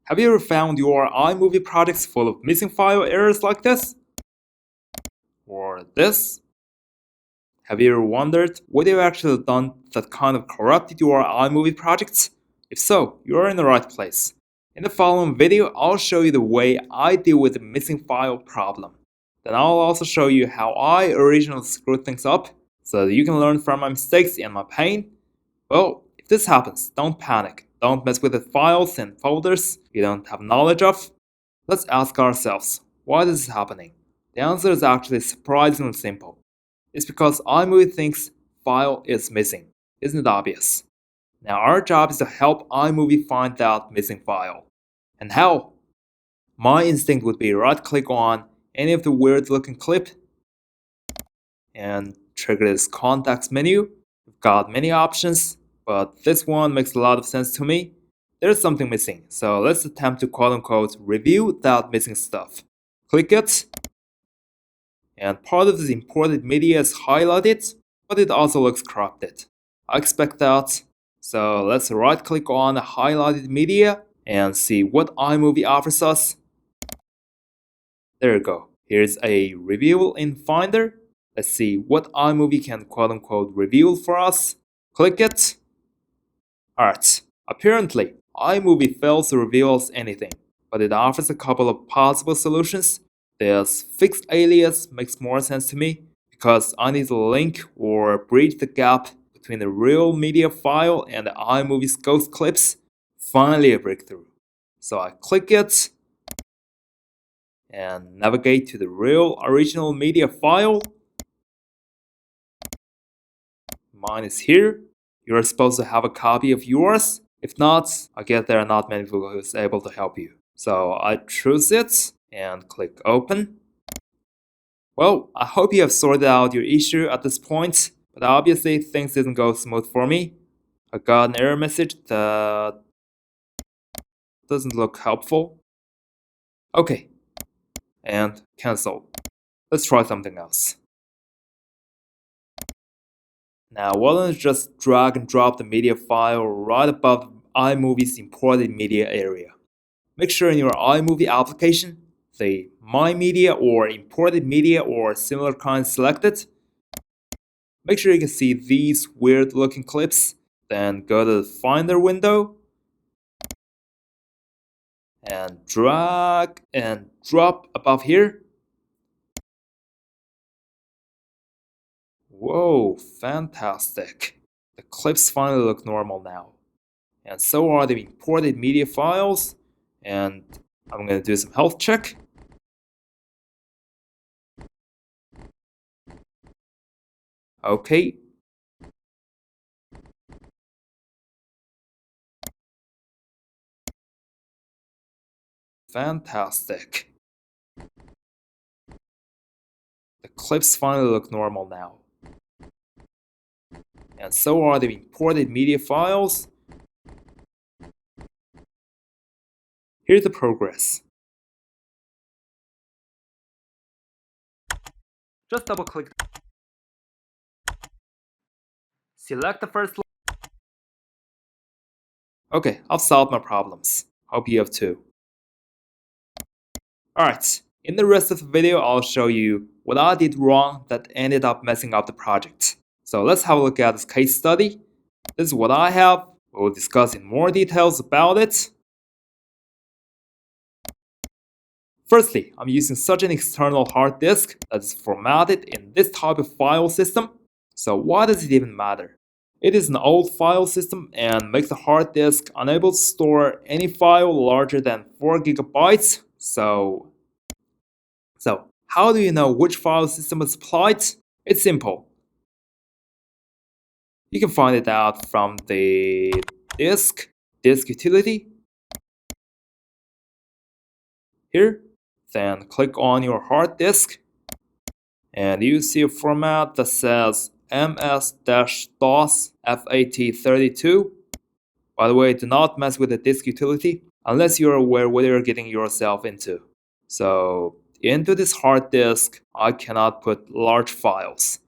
Have you ever found your iMovie projects full of missing file errors like this? Or this? Have you ever wondered what you've actually done that kind of corrupted your iMovie projects? If so, you're in the right place. In the following video, I'll show you the way I deal with the missing file problem. Then I'll also show you how I originally screwed things up so that you can learn from my mistakes and my pain. Well, if this happens, don't panic. Don't mess with the files and folders you don't have knowledge of. Let's ask ourselves, why this is happening? The answer is actually surprisingly simple. It's because iMovie thinks file is missing. Isn't it obvious? Now our job is to help iMovie find that missing file. And how? My instinct would be right click on any of the weird looking clip and trigger this context menu. We've got many options, but this one makes a lot of sense to me. There's something missing, so let's attempt to quote unquote review that missing stuff. Click it, and part of this imported media is highlighted, but it also looks corrupted. I expect that, so let's right click on the highlighted media and see what iMovie offers us. There you go. Here's a review in Finder. Let's see what iMovie can quote unquote reveal for us. Click it. Alright, apparently iMovie fails to reveal us anything, but it offers a couple of possible solutions. This fixed alias makes more sense to me because I need to link or bridge the gap between the real media file and the iMovie's ghost clips. Finally a breakthrough. So I click it and navigate to the real original media file. Mine is here. You're supposed to have a copy of yours. If not, I guess there are not many people who is able to help you. So I choose it and click open. Well, I hope you have sorted out your issue at this point, but obviously things didn't go smooth for me. I got an error message that doesn't look helpful. Okay, and cancel. Let's try something else. Now, why don't you just drag and drop the media file right above iMovie's imported media area. Make sure in your iMovie application, the My Media or Imported Media or similar kind selected. Make sure you can see these weird looking clips. Then go to the Finder window and drag and drop above here. Whoa, fantastic. The clips finally look normal now. And so are the imported media files. And I'm going to do some health check. Okay. Fantastic. The clips finally look normal now. And so are the imported media files. Here's the progress. Just double click. Select the first. Okay, I've solved my problems. Hope you have too. Alright, in the rest of the video I'll show you what I did wrong that ended up messing up the project. So let's have a look at this case study. This is what I have. We'll discuss in more details about it. Firstly, I'm using such an external hard disk that is formatted in this type of file system. So why does it even matter? It is an old file system and makes the hard disk unable to store any file larger than 4 GB. So how do you know which file system is applied? It's simple. You can find it out from the disk utility. Here, then click on your hard disk and you see a format that says ms-dos FAT32. By the way, do not mess with the disk utility unless you're aware what you're getting yourself into. So into this hard disk, I cannot put large files.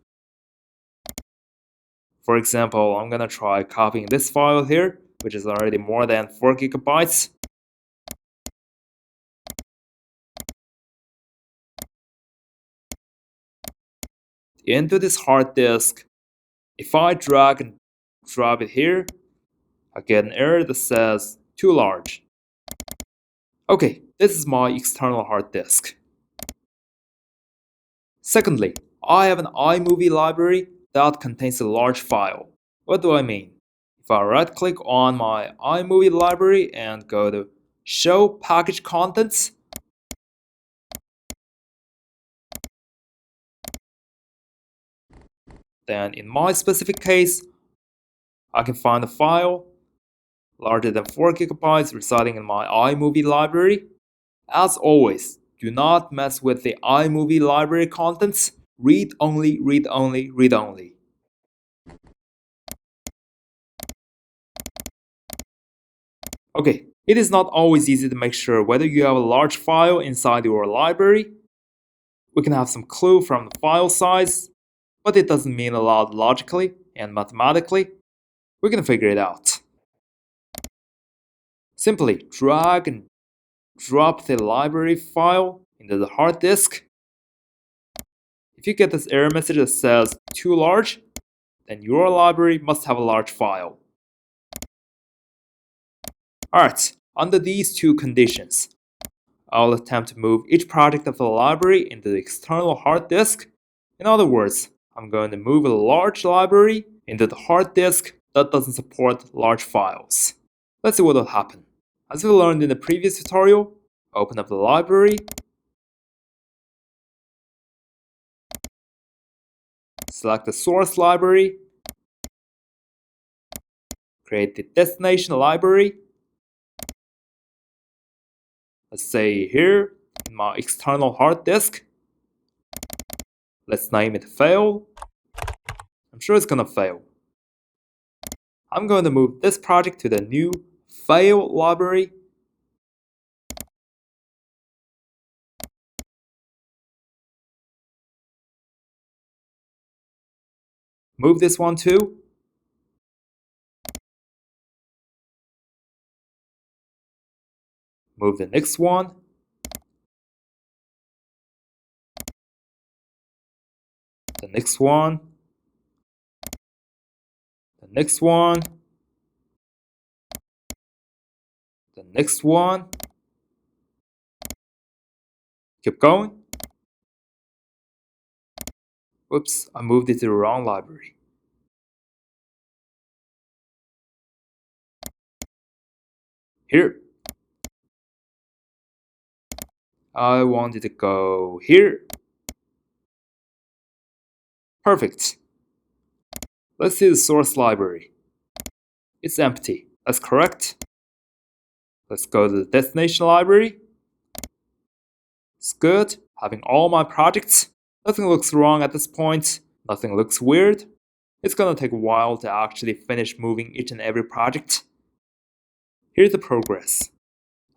For example, I'm gonna try copying this file here, which is already more than 4 GB. into this hard disk. If I drag and drop it here, I get an error that says too large. Okay, this is my external hard disk. Secondly, I have an iMovie library that contains a large file. What do I mean? If I right click on my iMovie library and go to Show Package Contents, then in my specific case, I can find a file larger than 4 gigabytes residing in my iMovie library. As always, do not mess with the iMovie library contents. Read only, read only, read only. Okay, it is not always easy to make sure whether you have a large file inside your library. We can have some clue from the file size, but it doesn't mean a lot logically and mathematically. We can figure it out. Simply drag and drop the library file into the hard disk. If you get this error message that says too large, then your library must have a large file. Alright, under these two conditions, I'll attempt to move each project of the library into the external hard disk. In other words, I'm going to move a large library into the hard disk that doesn't support large files. Let's see what will happen. As we learned in the previous tutorial, open up the library, select the source library, create the destination library. Let's say here in my external hard disk. Let's name it fail. I'm sure it's gonna fail. I'm going to move this project to the new fail library. Move this one too. Move the next one. The next one. The next one. The next one. Keep going. Whoops, I moved it to the wrong library. Here. I wanted to go here. Perfect. Let's see the source library. It's empty. That's correct. Let's go to the destination library. It's good. Having all my projects. Nothing looks wrong at this point. Nothing looks weird. It's gonna take a while to actually finish moving each and every project. Here's the progress.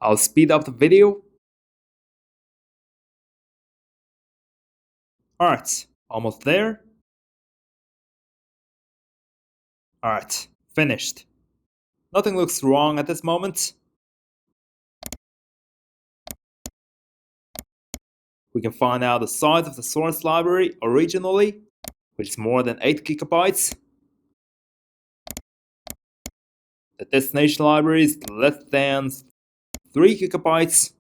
I'll speed up the video. Alright, almost there. Alright, finished. Nothing looks wrong at this moment. We can find out the size of the source library originally, which is more than 8 gigabytes. The destination library is less than 3 gigabytes.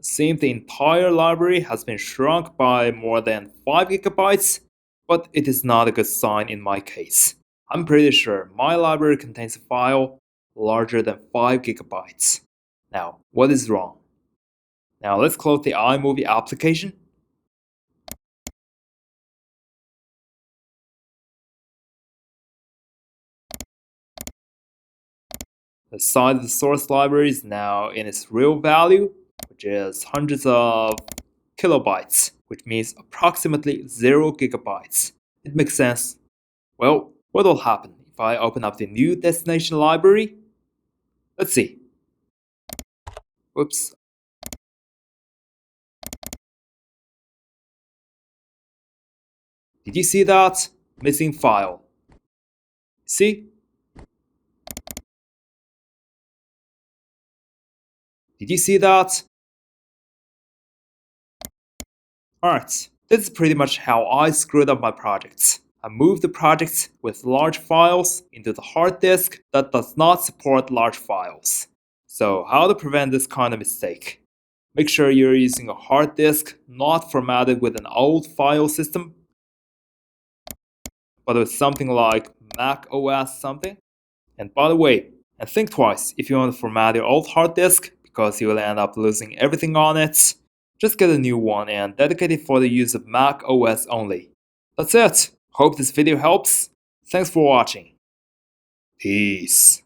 Seems the entire library has been shrunk by more than 5 gigabytes, but it is not a good sign in my case. I'm pretty sure my library contains a file larger than 5 gigabytes. Now, what is wrong? Now let's close the iMovie application. The size of the source library is now in its real value, which is hundreds of kilobytes, which means approximately 0 gigabytes. It makes sense. Well, what will happen if I open up the new destination library? Let's see. Whoops. Did you see that? Missing file. See? Did you see that? Alright, This is pretty much how I screwed up my projects. I moved the projects with large files into the hard disk that does not support large files. So how to prevent this kind of mistake? Make sure you're using a hard disk not formatted with an old file system, but with something like Mac OS something. And by the way, and think twice if you want to format your old hard disk because you will end up losing everything on it. Just get a new one and dedicate it for the use of Mac OS only. That's it. Hope this video helps. Thanks for watching. Peace.